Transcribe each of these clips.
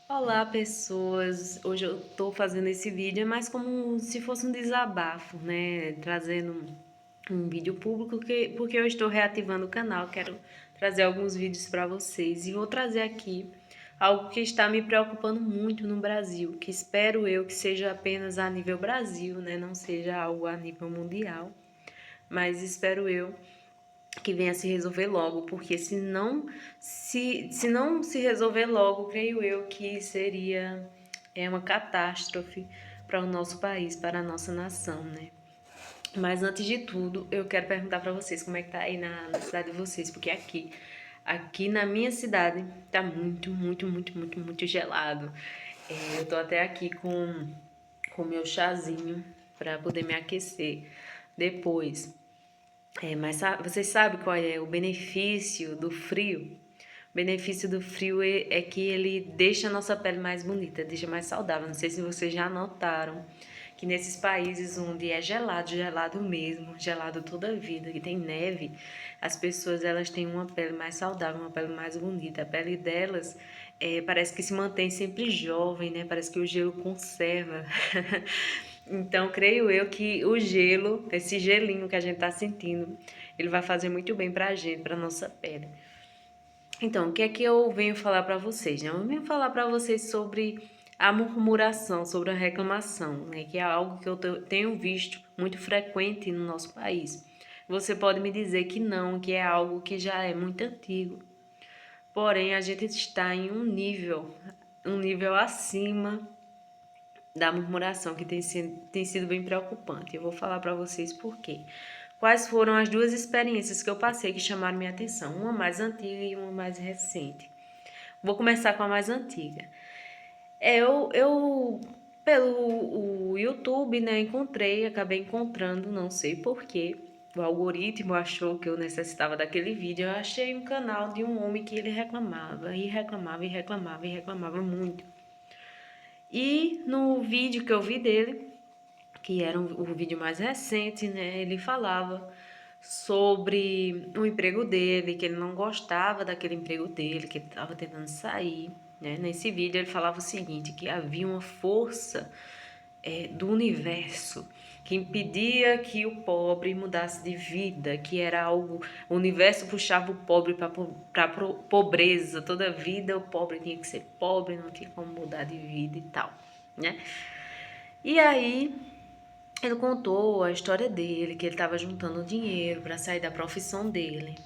Olá, pessoas! Hoje eu tô fazendo esse vídeo, é mais como se fosse um desabafo, né? Trazendo um vídeo público, porque eu estou reativando o canal, quero trazer alguns vídeos para vocês. E vou trazer aqui algo que está me preocupando muito no Brasil, que espero eu que seja apenas a nível Brasil, né? Não seja algo a nível mundial, mas espero eu que venha se resolver logo, porque se não se resolver logo, creio eu que seria uma catástrofe para o nosso país, para a nossa nação, né? Mas antes de tudo, eu quero perguntar para vocês como é que tá aí na cidade de vocês, porque aqui na minha cidade tá muito gelado. Eu tô até aqui com meu chazinho para poder me aquecer depois. Mas vocês sabem qual é o benefício do frio? O benefício do frio é que ele deixa a nossa pele mais bonita, deixa mais saudável. Não sei se vocês já notaram que nesses países onde é gelado, gelado mesmo, gelado toda a vida, que tem neve, as pessoas elas têm uma pele mais saudável, uma pele mais bonita. A pele delas parece que se mantém sempre jovem, né? Parece que o gelo conserva. Então, creio eu que o gelo, esse gelinho que a gente tá sentindo, ele vai fazer muito bem pra gente, pra nossa pele. Então, o que é que eu venho falar pra vocês, né? Eu venho falar pra vocês sobre a murmuração, sobre a reclamação, né? Que é algo que eu tenho visto muito frequente no nosso país. Você pode me dizer que não, que é algo que já é muito antigo. Porém, a gente está em um nível acima da murmuração, que tem sido bem preocupante. Eu vou falar para vocês por quê. Quais foram as duas experiências que eu passei que chamaram minha atenção, uma mais antiga e uma mais recente. Vou começar com a mais antiga. Eu pelo o YouTube, né, acabei encontrando, não sei porquê, o algoritmo achou que eu necessitava daquele vídeo. Eu achei um canal de um homem que ele reclamava, e reclamava, e reclamava, e reclamava muito. E no vídeo que eu vi dele, que era o vídeo mais recente, né? Ele falava sobre o emprego dele, que ele não gostava daquele emprego dele, que ele estava tentando sair, né? Nesse vídeo ele falava o seguinte, que havia uma força do universo que impedia que o pobre mudasse de vida, que era algo, o universo puxava o pobre para pobreza, toda vida o pobre tinha que ser pobre, não tinha como mudar de vida e tal, né? E aí ele contou a história dele, que ele estava juntando dinheiro para sair da profissão dele,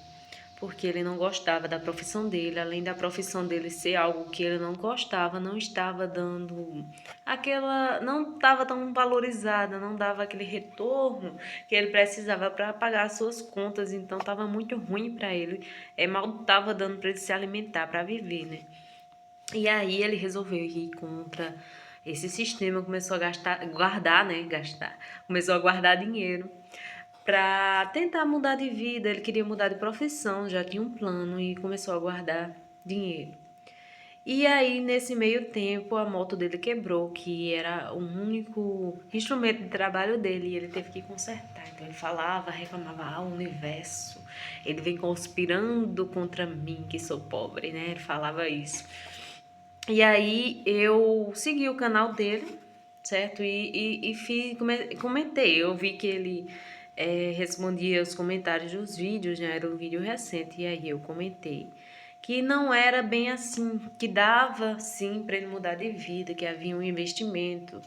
porque ele não gostava da profissão dele, além da profissão dele ser algo que ele não gostava, não estava dando não estava tão valorizada, não dava aquele retorno que ele precisava para pagar as suas contas, então estava muito ruim para ele, mal estava dando para ele se alimentar, para viver, né? E aí ele resolveu ir contra esse sistema, começou a guardar, né? Começou a guardar dinheiro para tentar mudar de vida. Ele queria mudar de profissão, já tinha um plano e começou a guardar dinheiro. E aí, nesse meio tempo, a moto dele quebrou, que era o único instrumento de trabalho dele, e ele teve que consertar. Então, ele falava, reclamava, o universo, ele vem conspirando contra mim, que sou pobre, né? Ele falava isso. E aí eu segui o canal dele, certo? Comentei. Eu vi que ele respondia os comentários dos vídeos, né? Era um vídeo recente, e aí eu comentei que não era bem assim, que dava sim para ele mudar de vida, que havia um investimento,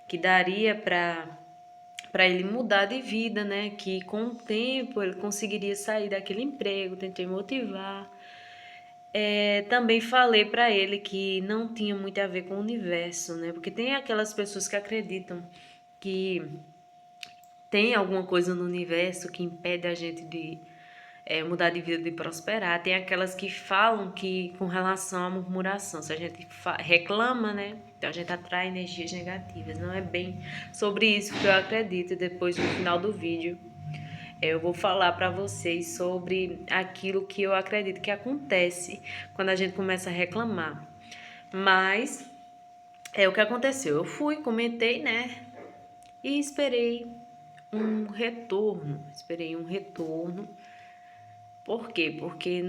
que daria para ele mudar de vida, né? Que com o tempo ele conseguiria sair daquele emprego, tentei motivar. Também falei para ele que não tinha muito a ver com o universo, né? Porque tem aquelas pessoas que acreditam que tem alguma coisa no universo que impede a gente de mudar de vida, de prosperar. Tem aquelas que falam que com relação à murmuração, se a gente reclama, né? Então a gente atrai energias negativas. Não é bem sobre isso que eu acredito. Depois, no final do vídeo, eu vou falar para vocês sobre aquilo que eu acredito que acontece quando a gente começa a reclamar. Mas é o que aconteceu. Eu fui, comentei, né? E esperei um retorno. Esperei um retorno. Por quê? Porque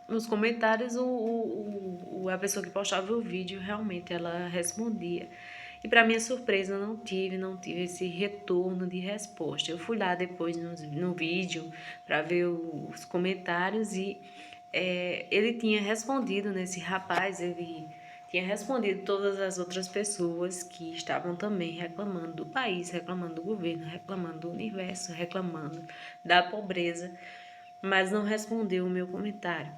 nos comentários, a pessoa que postava o vídeo, realmente, ela respondia. E para minha surpresa, não tive esse retorno de resposta. Eu fui lá depois no vídeo para ver os comentários e ele tinha respondido nesse rapaz, ele tinha respondido todas as outras pessoas que estavam também reclamando do país, reclamando do governo, reclamando do universo, reclamando da pobreza, mas não respondeu o meu comentário.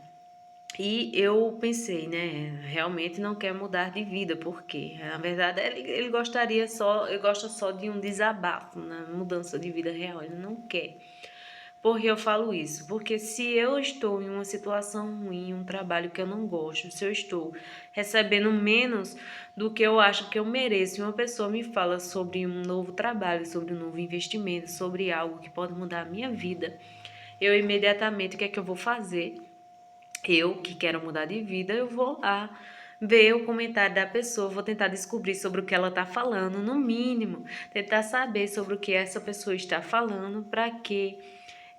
E eu pensei, né, realmente não quer mudar de vida, porque na verdade ele ele gosta só de um desabafo na mudança de vida real, ele não quer. Por que eu falo isso? Porque se eu estou em uma situação ruim, um trabalho que eu não gosto, se eu estou recebendo menos do que eu acho que eu mereço, e uma pessoa me fala sobre um novo trabalho, sobre um novo investimento, sobre algo que pode mudar a minha vida, eu imediatamente, o que é que eu vou fazer? Eu que quero mudar de vida, eu vou lá ver o comentário da pessoa, vou tentar descobrir sobre o que ela está falando, no mínimo, tentar saber sobre o que essa pessoa está falando para que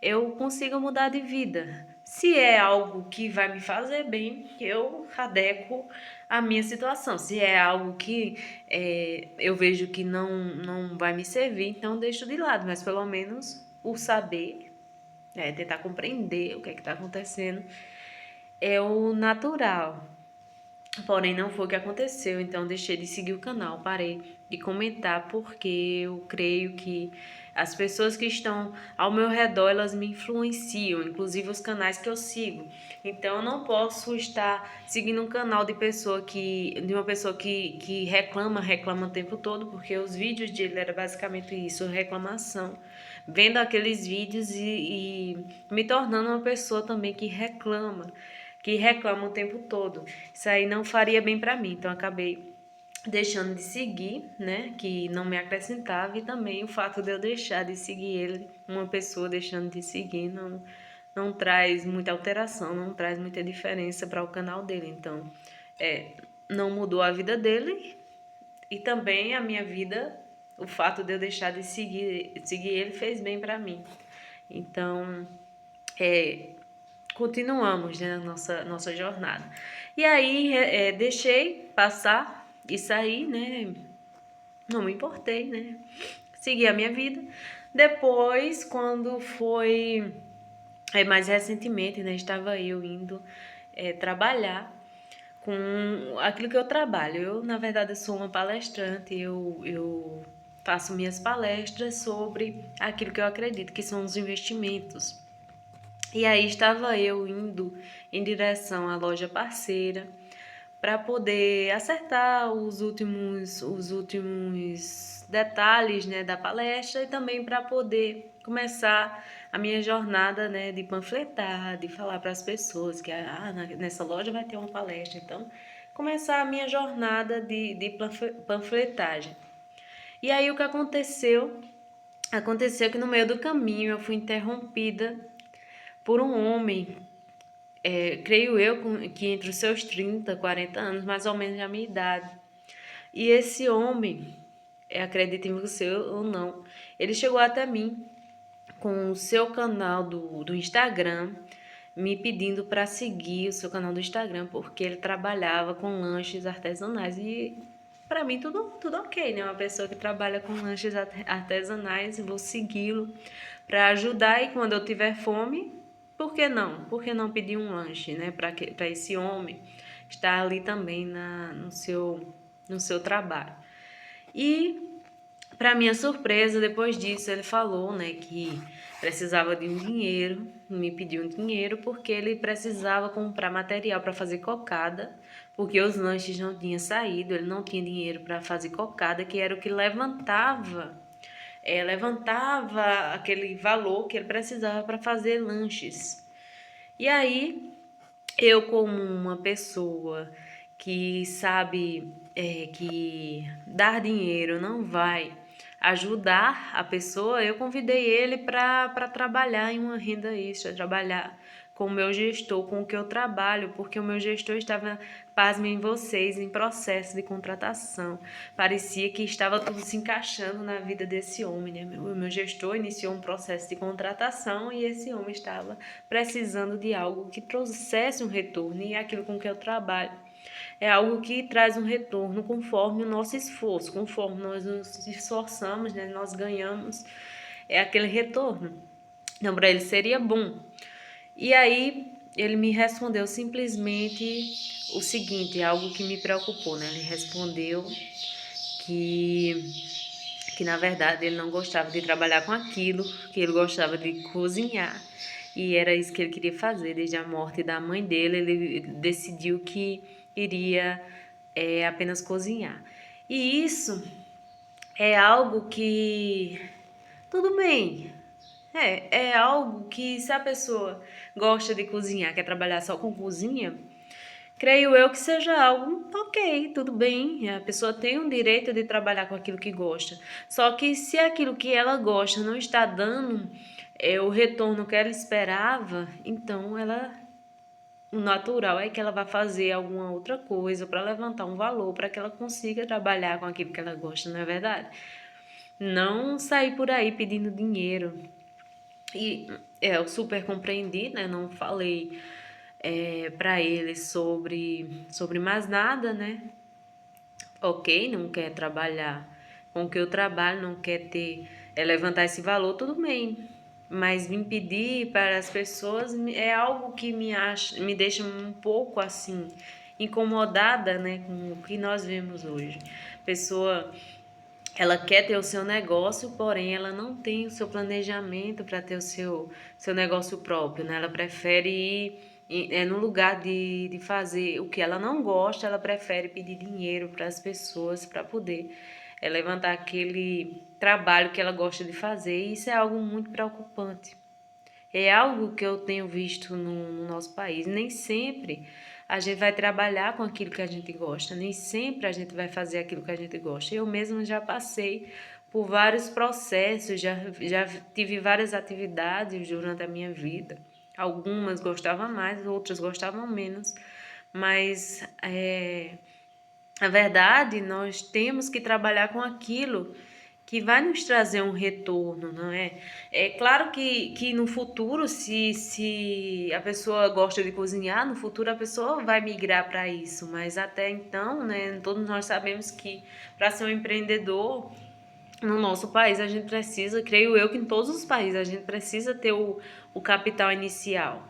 eu consiga mudar de vida. Se é algo que vai me fazer bem, eu adequo a minha situação. Se é algo que eu vejo que não vai me servir, então deixo de lado, mas pelo menos o saber, tentar compreender o que está acontecendo é o natural. Porém, não foi o que aconteceu, então deixei de seguir o canal, parei de comentar, porque eu creio que as pessoas que estão ao meu redor, elas me influenciam, inclusive os canais que eu sigo. Então, eu não posso estar seguindo um canal de uma pessoa que reclama o tempo todo, porque os vídeos dele era basicamente isso, reclamação. Vendo aqueles vídeos e me tornando uma pessoa também que reclama o tempo todo. Isso aí não faria bem para mim, então acabei deixando de seguir, né, que não me acrescentava, e também o fato de eu deixar de seguir ele, uma pessoa deixando de seguir, não traz muita alteração, não traz muita diferença para o canal dele, então não mudou a vida dele e também a minha vida, o fato de eu deixar de seguir ele fez bem para mim. Então, continuamos, né, na nossa jornada. E aí deixei passar e sair, né? Não me importei, né? Segui a minha vida. Depois, quando foi mais recentemente, né, estava eu indo trabalhar com aquilo que eu trabalho. Eu, na verdade, sou uma palestrante, eu faço minhas palestras sobre aquilo que eu acredito, que são os investimentos. E aí estava eu indo em direção à loja parceira para poder acertar os últimos detalhes, né, da palestra, e também para poder começar a minha jornada, né, de panfletar, de falar para as pessoas que nessa loja vai ter uma palestra. Então, começar a minha jornada de panfletagem. E aí o que aconteceu? Aconteceu que no meio do caminho eu fui interrompida por um homem, creio eu, que entre os seus 30, 40 anos, mais ou menos a minha idade. E esse homem, acredita em você ou não, ele chegou até mim com o seu canal do Instagram, me pedindo para seguir o seu canal do Instagram, porque ele trabalhava com lanches artesanais. E para mim tudo ok, né? Uma pessoa que trabalha com lanches artesanais, vou segui-lo para ajudar, e quando eu tiver fome, por que não? Por que não pedir um lanche, né? Para esse homem estar ali também no seu trabalho. E, para minha surpresa, depois disso, ele falou, né, que precisava de um dinheiro, me pediu um dinheiro porque ele precisava comprar material para fazer cocada, porque os lanches não tinham saído, ele não tinha dinheiro para fazer cocada, que era o que levantava aquele valor que ele precisava para fazer lanches. E aí, eu, como uma pessoa que sabe que dar dinheiro não vai ajudar a pessoa, eu convidei ele para trabalhar em uma renda extra, trabalhar com o meu gestor, com o que eu trabalho, porque o meu gestor estava, pasmem vocês, em processo de contratação. Parecia que estava tudo se encaixando na vida desse homem, né? O meu gestor iniciou um processo de contratação e esse homem estava precisando de algo que trouxesse um retorno, e aquilo com que eu trabalho é algo que traz um retorno conforme o nosso esforço, conforme nós nos esforçamos, né? Nós ganhamos aquele retorno. Então, para ele seria bom. E aí ele me respondeu simplesmente o seguinte, algo que me preocupou, né? Ele respondeu que na verdade ele não gostava de trabalhar com aquilo, que ele gostava de cozinhar. E era isso que ele queria fazer. Desde a morte da mãe dele, ele decidiu que iria apenas cozinhar. E isso é algo que, tudo bem, é algo que se a pessoa gosta de cozinhar, quer trabalhar só com cozinha, creio eu que seja algo ok, tudo bem. A pessoa tem o direito de trabalhar com aquilo que gosta. Só que se aquilo que ela gosta não está dando o retorno que ela esperava, então o natural é que ela vai fazer alguma outra coisa para levantar um valor, para que ela consiga trabalhar com aquilo que ela gosta, não é verdade? Não sair por aí pedindo dinheiro. E eu super compreendi, né? Não falei para ele sobre mais nada, né? Ok, não quer trabalhar com o que eu trabalho, não quer levantar esse valor, tudo bem. Mas me pedir para as pessoas é algo que me deixa um pouco assim, incomodada, né, com o que nós vemos hoje. Pessoa, ela quer ter o seu negócio, porém ela não tem o seu planejamento para ter o seu negócio próprio, né? Ela prefere ir no lugar de fazer o que ela não gosta, ela prefere pedir dinheiro para as pessoas para poder levantar aquele trabalho que ela gosta de fazer. E isso é algo muito preocupante. É algo que eu tenho visto no nosso país. Nem sempre a gente vai trabalhar com aquilo que a gente gosta, nem sempre a gente vai fazer aquilo que a gente gosta. Eu mesma já passei por vários processos, já tive várias atividades durante a minha vida. Algumas gostavam mais, outras gostavam menos, mas na verdade nós temos que trabalhar com aquilo que vai nos trazer um retorno, não é? É claro que no futuro, se a pessoa gosta de cozinhar, no futuro a pessoa vai migrar para isso, mas até então, né, todos nós sabemos que para ser um empreendedor no nosso país a gente precisa, creio eu que em todos os países a gente precisa ter o capital inicial.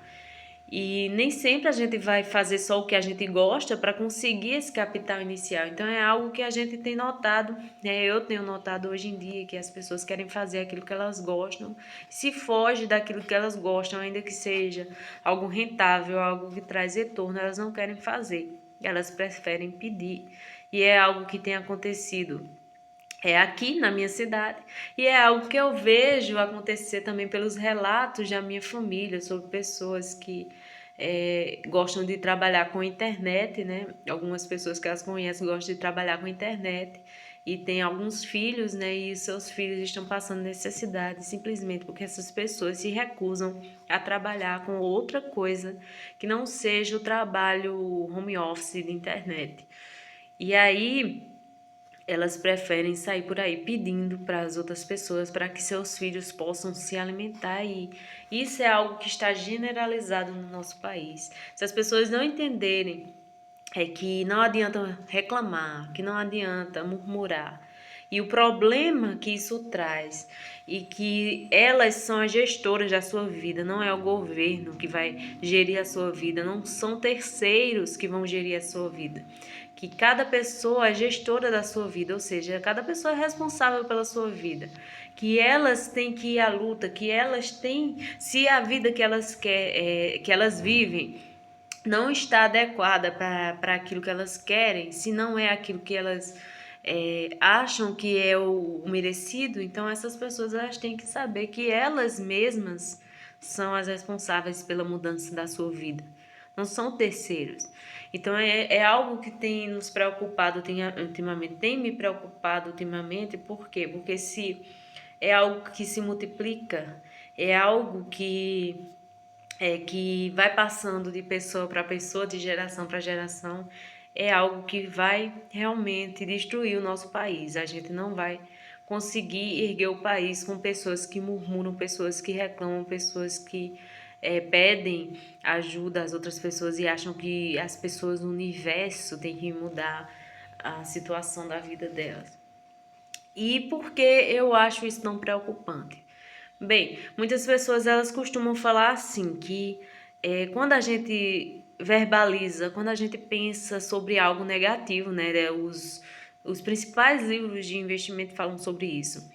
E nem sempre a gente vai fazer só o que a gente gosta para conseguir esse capital inicial. Então é algo que a gente tem notado, né? Eu tenho notado hoje em dia que as pessoas querem fazer aquilo que elas gostam, se foge daquilo que elas gostam, ainda que seja algo rentável, algo que traz retorno, elas não querem fazer. Elas preferem pedir. E é algo que tem acontecido aqui na minha cidade, e é algo que eu vejo acontecer também pelos relatos da minha família sobre pessoas que gostam de trabalhar com internet, né? Algumas pessoas que elas conhecem gostam de trabalhar com internet e tem alguns filhos, né? E seus filhos estão passando necessidade simplesmente porque essas pessoas se recusam a trabalhar com outra coisa que não seja o trabalho home office de internet. E aí elas preferem sair por aí pedindo para as outras pessoas para que seus filhos possam se alimentar, e isso é algo que está generalizado no nosso país. Se as pessoas não entenderem que não adianta reclamar, que não adianta murmurar, e o problema que isso traz, e que elas são as gestoras da sua vida, não é o governo que vai gerir a sua vida, não são terceiros que vão gerir a sua vida. Que cada pessoa é gestora da sua vida, ou seja, cada pessoa é responsável pela sua vida. Que elas têm que ir à luta, que elas têm, se a vida que elas que elas vivem não está adequada para aquilo que elas querem, se não é aquilo que elas acham que é o merecido, então essas pessoas elas têm que saber que elas mesmas são as responsáveis pela mudança da sua vida, não são terceiros. Então é algo que tem nos preocupado ultimamente, tem me preocupado ultimamente, por quê? Porque se é algo que se multiplica, é algo que que vai passando de pessoa para pessoa, de geração para geração, é algo que vai realmente destruir o nosso país. A gente não vai conseguir erguer o país com pessoas que murmuram, pessoas que reclamam, pessoas que pedem ajuda às outras pessoas e acham que as pessoas no universo têm que mudar a situação da vida delas. E por que eu acho isso tão preocupante? Bem, muitas pessoas elas costumam falar assim que quando a gente verbaliza, quando a gente pensa sobre algo negativo, né, os principais livros de investimento falam sobre isso,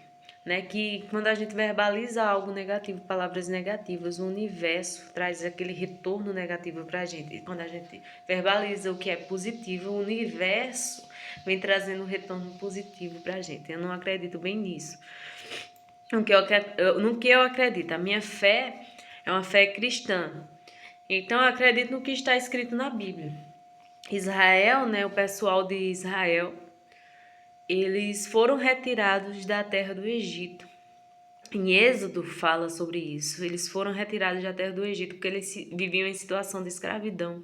né, que quando a gente verbaliza algo negativo, palavras negativas, o universo traz aquele retorno negativo para a gente. E quando a gente verbaliza o que é positivo, o universo vem trazendo um retorno positivo para a gente. Eu não acredito bem nisso. No que eu acredito, a minha fé é uma fé cristã. Então eu acredito no que está escrito na Bíblia. Israel, né, o pessoal de Israel, eles foram retirados da terra do Egito. Em Êxodo fala sobre isso. Eles foram retirados da terra do Egito porque eles viviam em situação de escravidão.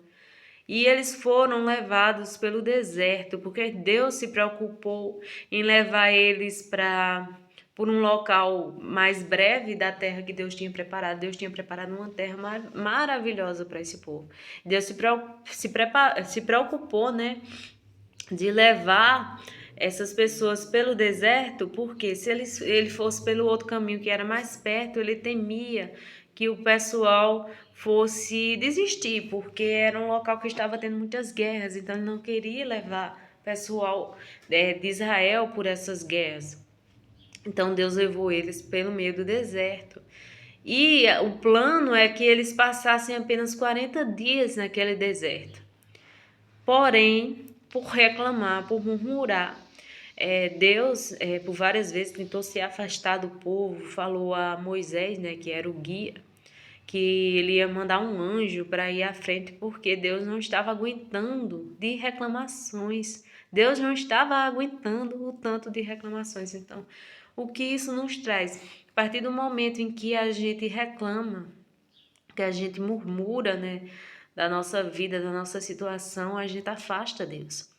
E eles foram levados pelo deserto, porque Deus se preocupou em levar eles por um local mais breve da terra que Deus tinha preparado. Deus tinha preparado uma terra maravilhosa para esse povo. Deus se preocupou, né, de levar essas pessoas pelo deserto, porque se ele fosse pelo outro caminho que era mais perto, ele temia que o pessoal fosse desistir, porque era um local que estava tendo muitas guerras, então ele não queria levar pessoal de Israel por essas guerras. Então Deus levou eles pelo meio do deserto. E o plano é que eles passassem apenas 40 dias naquele deserto. Porém, por reclamar, por murmurar, Deus, por várias vezes, tentou se afastar do povo, falou a Moisés, né, que era o guia, que ele ia mandar um anjo para ir à frente, porque Deus não estava aguentando de reclamações. Deus não estava aguentando o tanto de reclamações. Então, o que isso nos traz? A partir do momento em que a gente reclama, que a gente murmura, né, da nossa vida, da nossa situação, a gente afasta Deus.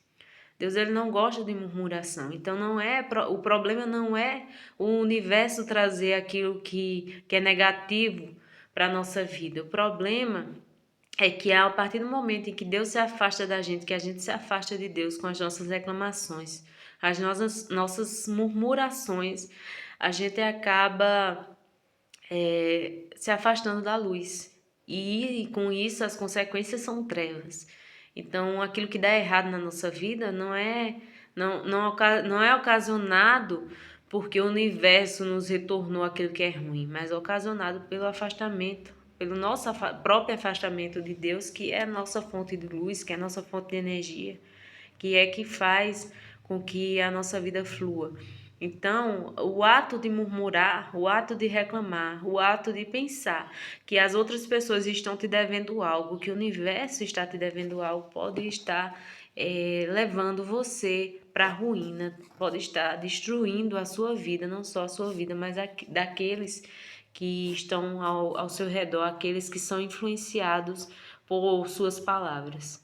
Deus ele não gosta de murmuração. Então o problema não é o universo trazer aquilo que é negativo para a nossa vida. O problema é que a partir do momento em que Deus se afasta da gente, que a gente se afasta de Deus com as nossas reclamações, as nossas murmurações, a gente acaba se afastando da luz. E com isso as consequências são trevas. Então aquilo que dá errado na nossa vida não é ocasionado porque o universo nos retornou aquilo que é ruim, mas é ocasionado pelo afastamento, pelo nosso próprio afastamento de Deus, que é a nossa fonte de luz, que é a nossa fonte de energia, que faz com que a nossa vida flua. Então, o ato de murmurar, o ato de reclamar, o ato de pensar que as outras pessoas estão te devendo algo, que o universo está te devendo algo, pode estar levando você para a ruína, pode estar destruindo a sua vida, não só a sua vida, mas daqueles que estão ao seu redor, aqueles que são influenciados por suas palavras.